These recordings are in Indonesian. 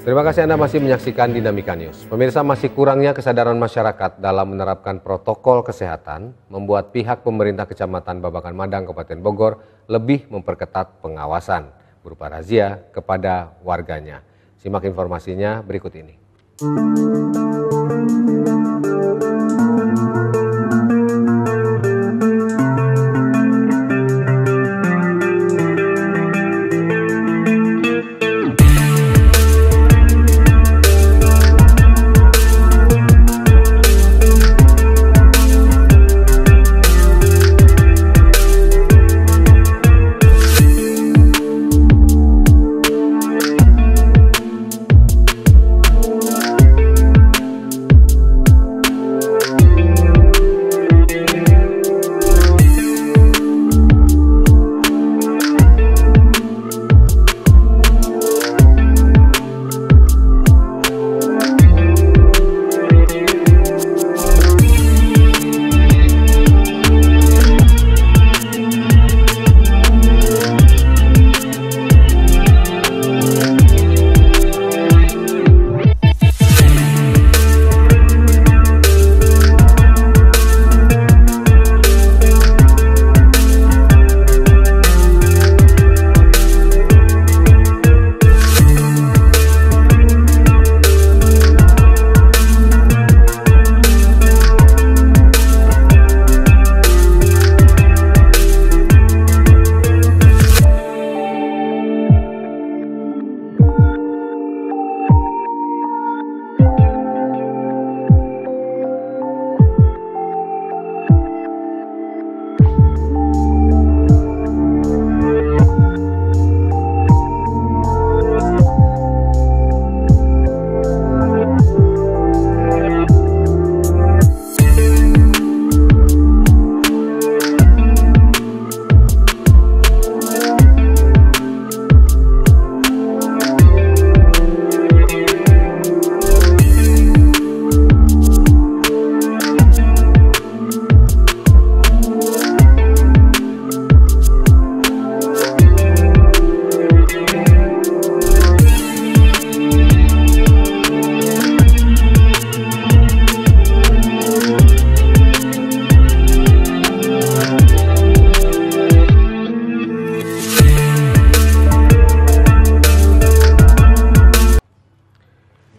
Terima kasih Anda masih menyaksikan Dinamika News. Pemirsa, masih kurangnya kesadaran masyarakat dalam menerapkan protokol kesehatan membuat pihak pemerintah Kecamatan Babakan Madang, Kabupaten Bogor lebih memperketat pengawasan berupa razia kepada warganya. Simak informasinya berikut ini.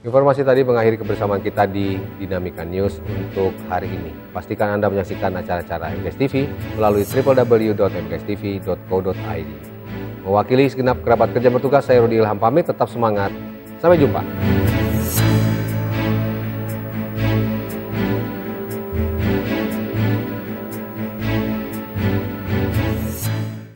Informasi tadi mengakhiri kebersamaan kita di Dinamika News untuk hari ini. Pastikan Anda menyaksikan acara-acara MKS TV melalui www.mkstv.co.id. Mewakili segenap kerabat kerja bertugas, saya Rudi Ilham pamit, tetap semangat. Sampai jumpa.